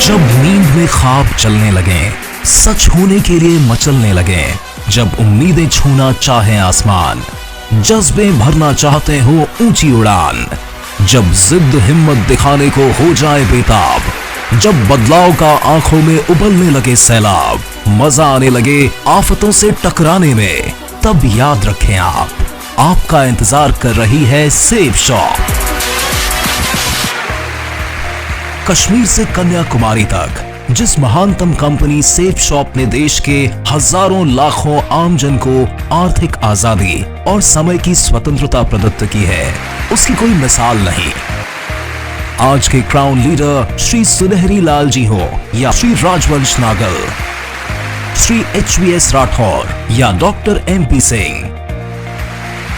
जब नींद में ख्वाब चलने लगे, सच होने के लिए मचलने लगे, जब उम्मीदें छूना चाहे आसमान, जज्बे भरना चाहते हो ऊंची उड़ान, जब जिद हिम्मत दिखाने को हो जाए बेताब, जब बदलाव का आंखों में उबलने लगे सैलाब, मजा आने लगे आफतों से टकराने में, तब याद रखें आपका इंतजार कर रही है सेफ शॉप। कश्मीर से कन्याकुमारी तक जिस महानतम कंपनी सेफ शॉप ने देश के हजारों लाखों आमजन को आर्थिक आजादी और समय की स्वतंत्रता प्रदत्त की है, उसकी कोई मिसाल नहीं। आज के क्राउन लीडर श्री सुनहरी लाल जी हो या श्री राजवंश नागल, श्री HVS राठौर या डॉक्टर MP सिंह,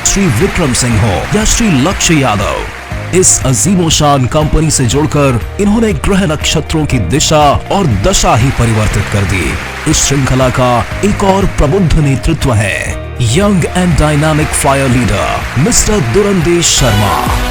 श्री विक्रम सिंह हो या श्री लक्ष्य यादव, इस अजीमोशान कंपनी से जुड़कर इन्होंने ग्रह नक्षत्रों की दिशा और दशा ही परिवर्तित कर दी। इस श्रृंखला का एक और प्रबुद्ध नेतृत्व है young and dynamic fire leader mister Durandesh Sharma.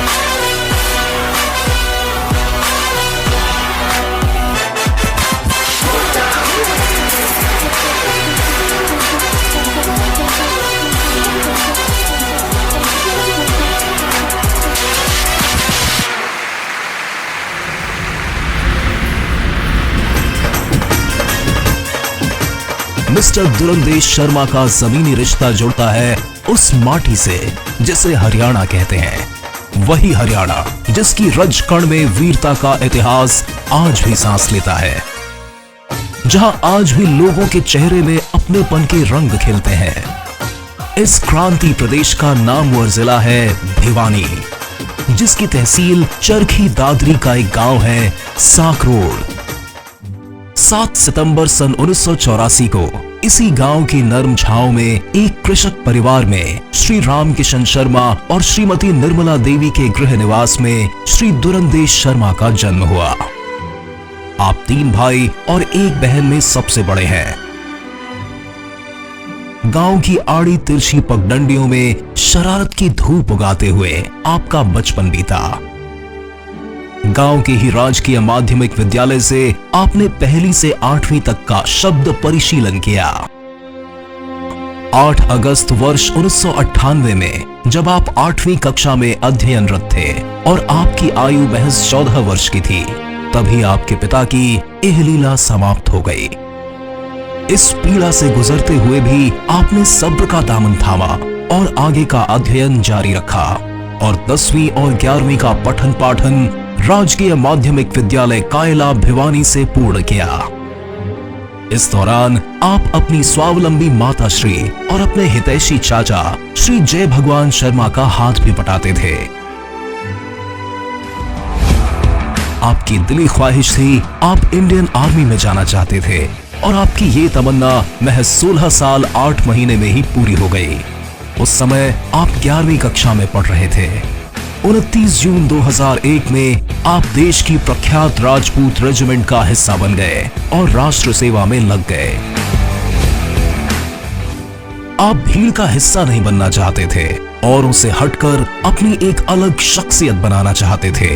Mister Durandesh Sharma का जमीनी रिश्ता जुड़ता है उस माटी से जिसे हरियाणा कहते हैं। वही हरियाणा जिसकी रज कण में वीरता का इतिहास आज भी सांस लेता है, जहां आज भी लोगों के चेहरे में अपनेपन के रंग खिलते हैं। इस क्रांति प्रदेश का नामवर जिला है भिवानी, जिसकी तहसील चरखी दादरी का एक गांव है साकरोड। 7 सितंबर सन 1984 को इसी गांव की नर्म छांव में एक कृषक परिवार में श्री राम किशन शर्मा और श्रीमती निर्मला देवी के गृह निवास में श्री दुरंदेश शर्मा का जन्म हुआ। आप 3 भाई और 1 बहन में सबसे बड़े हैं। गांव की आड़ी तिरछी पगडंडियों में शरारत की धूप उगाते हुए आपका बचपन बीता। गांव के ही राजकीय माध्यमिक विद्यालय से आपने 1ली से 8वीं तक का शब्द परिशीलन किया। 8 अगस्त वर्ष 1998 में जब आप 8वीं कक्षा में अध्ययनरत थे और आपकी आयु महज 14 वर्ष की थी, तभी आपके पिता की यह लीला समाप्त हो गई। इस पीड़ा से गुजरते हुए भी आपने सब्र का दामन थामा और आगे का अध्ययन जारी रखा और 10वीं और 11वीं का पठन पाठन राजकीय माध्यमिक विद्यालय कायला भिवानी से पूर्ण किया। इस दौरान आप अपनी स्वावलंबी माताश्री और अपने हितैषी चाचा श्री जय भगवान शर्मा का हाथ भी बटाते थे। आपकी दिली ख्वाहिश थी आप इंडियन आर्मी में जाना चाहते थे और आपकी ये तमन्ना महज 16 साल 8 महीने में ही पूरी हो गई। उस समय आप 11वीं कक्षा में पढ़ रहे थे। 29 जून 2001 में आप देश की प्रख्यात राजपूत रेजिमेंट का हिस्सा बन गए और राष्ट्र सेवा में लग गए। आप भीड़ का हिस्सा नहीं बनना चाहते थे और उनसे हटकर अपनी एक अलग शख्सियत बनाना चाहते थे।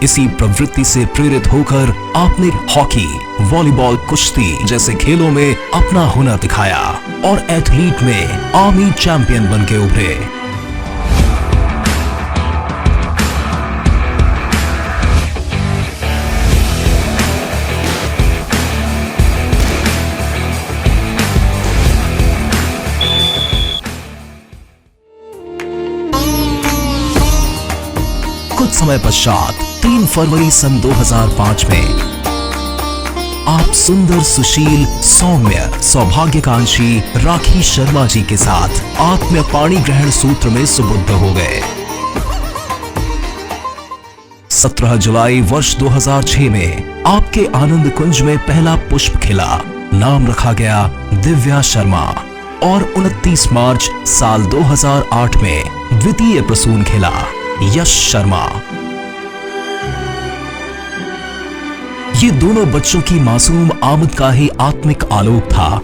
इसी प्रवृत्ति से प्रेरित होकर आपने हॉकी, वॉलीबॉल, कुश्ती जैसे खेलों में अपना हुनर दिखाया और एथलीट में आर्मी चैंपियन बन के उभरे। कुछ समय पश्चात 3 फरवरी सन 2005 में आप सुंदर, सुशील, सौम्य, सौभाग्यकांक्षी राखी शर्मा जी के साथ आत्म्य पाणी ग्रहण सूत्र में सुबुद्ध हो गए। 17 जुलाई वर्ष 2006 में आपके आनंद कुंज में पहला पुष्प खिला, नाम रखा गया दिव्या शर्मा और 29 मार्च साल 2008 में द्वितीय प्रसून खिला, यश शर्मा। ये दोनों बच्चों की मासूम आमद का ही आत्मिक आलोक था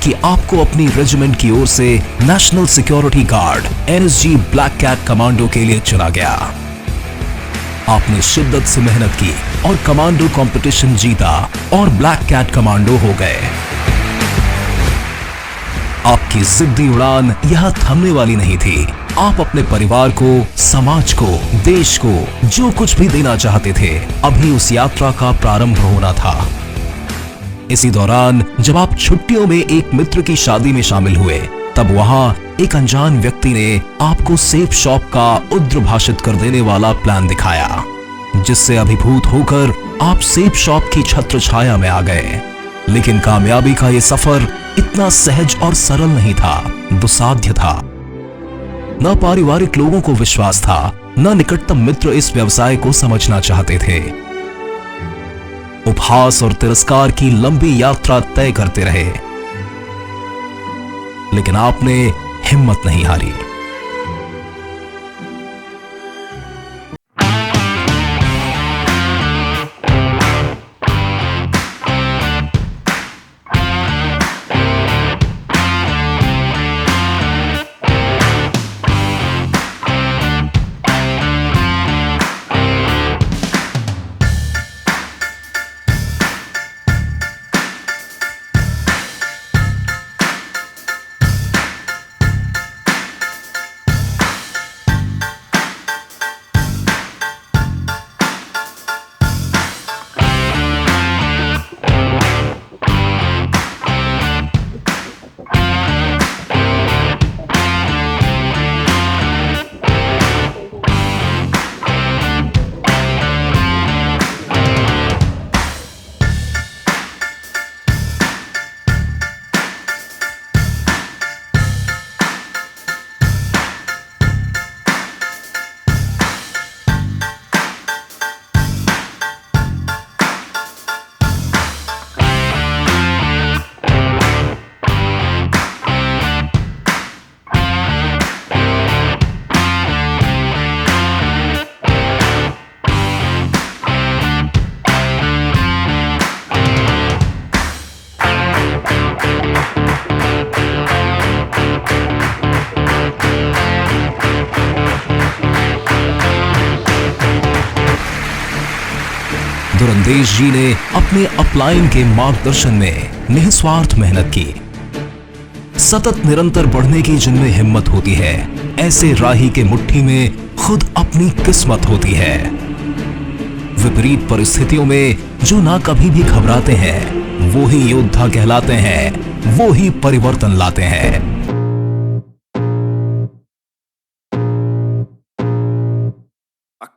कि आपको अपनी रेजिमेंट की ओर से national security guard NSG black cat commando के लिए चुना गया। आपने शिद्दत से मेहनत की और कमांडो कंपटीशन जीता और ब्लैक कैट कमांडो हो गए। आपकी जिद्दी उड़ान यह थमने वाली नहीं थी। आप अपने परिवार को, समाज को, देश को जो कुछ भी देना चाहते थे, अभी उस यात्रा का प्रारंभ होना था। इसी दौरान जब आप छुट्टियों में एक मित्र की शादी में शामिल हुए, तब वहां एक अनजान व्यक्ति ने आपको सेब शॉप का उद्भाषित कर देने वाला प्लान दिखाया, जिससे अभिभूत होकर आप सेब शॉप की छत्र छाया में आ गए। लेकिन कामयाबी का ये सफर इतना सहज और सरल नहीं था, दुस्साध्य था। न पारिवारिक लोगों को विश्वास था, न निकटतम मित्र इस व्यवसाय को समझना चाहते थे। उपहास और तिरस्कार की लंबी यात्रा तय करते रहे, लेकिन आपने हिम्मत नहीं हारी। दुरंदेश जी ने अपने अपलाइन के मार्गदर्शन में निस्वार्थ मेहनत की। सतत निरंतर बढ़ने की जिनमें हिम्मत होती है, ऐसे राही के मुट्ठी में खुद अपनी किस्मत होती है। विपरीत परिस्थितियों में जो ना कभी भी घबराते हैं, वो ही योद्धा कहलाते हैं, वो ही परिवर्तन लाते हैं।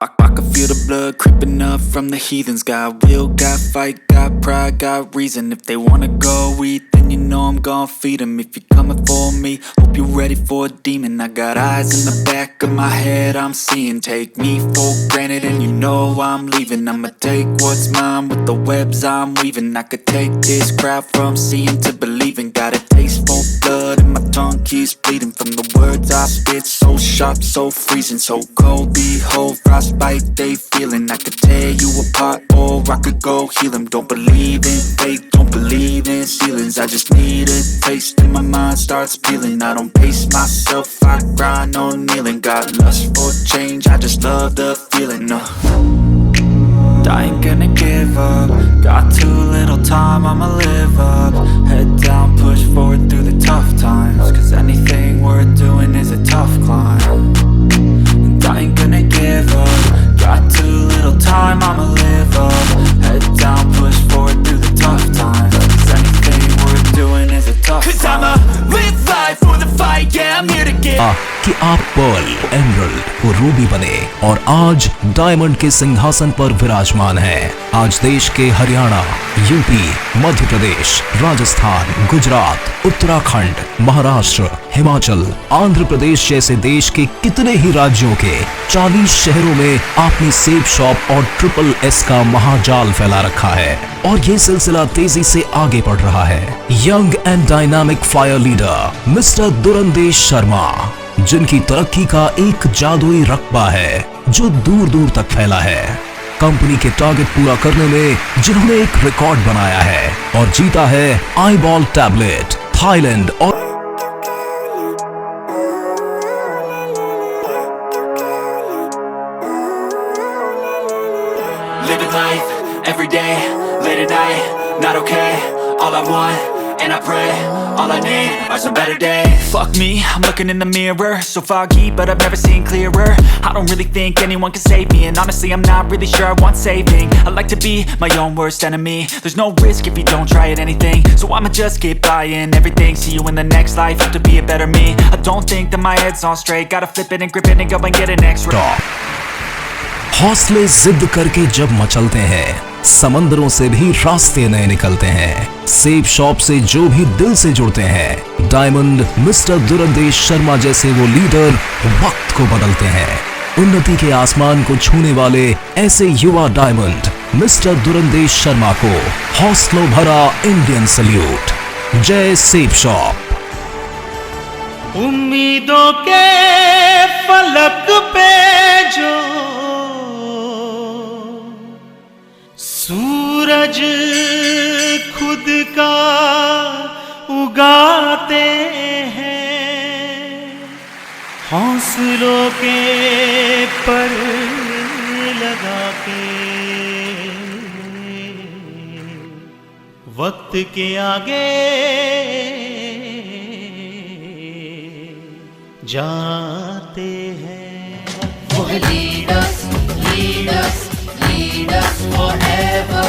I can feel the blood creeping up from the heathens. Got will, got fight, got pride, got reason. If they wanna go eat, then you know I'm gon' feed them. If you're coming for me, hope you're ready for a demon. I got eyes in the back of my head, I'm seeing. Take me for granted and you know I'm leaving. I'ma take what's mine with the webs I'm weaving. I could take this crowd from seeing to believing. Got a taste for blood and my tongue keeps bleeding. From the words I spit, so sharp, so freezing. So cold, behold, frostbite they feeling. I could tear you apart or I could go heal them. Don't believe in fate, don't believe in ceilings. I just need a taste and my mind starts peeling. I don't pace myself, I grind on kneeling. Got lust for change, I just love the feeling. I ain't gonna give up. Got too little time, I'ma live up. Head down, push forward through the tough times. Cause anything worth doing is a tough climb. And I ain't gonna give up. Got too little time, I'ma live up. Head down, push forward through the tough times. Cause anything worth doing is a tough climb. Cause I'ma live life for the fight, yeah, I'm here to get. कि आप Perl, emerald और Ruby बने और आज diamond के सिंहासन पर विराजमान हैं। आज देश के हरियाणा, यूपी, मध्य प्रदेश, राजस्थान, गुजरात, उत्तराखंड, महाराष्ट्र, हिमाचल, आंध्र प्रदेश जैसे देश के कितने ही राज्यों के 40 शहरों में आपने सेब शॉप और ट्रिपल एस का महाजाल फैला रखा है और ये सिलसिला तेजी से आगे बढ़ रहा है। Young and dynamic fire leader mister Durandesh Sharma, जिनकी तरक्की का एक जादुई रक्बा है जो दूर दूर तक फैला है। कंपनी के टारगेट पूरा करने में जिन्होंने एक रिकॉर्ड बनाया है और जीता है आईबॉल टैबलेट, थाईलैंड और living living life, every day, late at night, not okay. All I want, and I pray, all I need are some better days. Fuck me, I'm looking in the mirror, so foggy, but I've never seen clearer. I don't really think anyone can save me, and honestly I'm not really sure I want saving. I like to be my own worst enemy. There's no risk if you don't try at anything, so I'ma just keep buying everything. See you in the next life, have to be a better me. I don't think that my head's on straight, gotta flip it and grip it and go and get an X-ray. हौसले जिद करके जब मचलते हैं, समंदरों से भी रास्ते नए निकलते हैं। सेब शॉप से जो भी दिल से जुड़ते हैं, डायमंड मिस्टर दुरंदेश शर्मा जैसे वो लीडर वक्त को बदलते हैं। उन्नति के आसमान को छूने वाले ऐसे युवा डायमंड मिस्टर दुरंदेश शर्मा को हौसलों भरा इंडियन सल्यूट। जय सेब शॉप। उम्मीदों के फलक पे जो सूरज खुद का उगाते हैं, हौसलों के पर लगा के वक्त के आगे जाते हैं। वो lead us, lead us, lead us forever.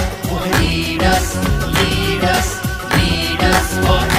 Lead us, lead us, lead us forever.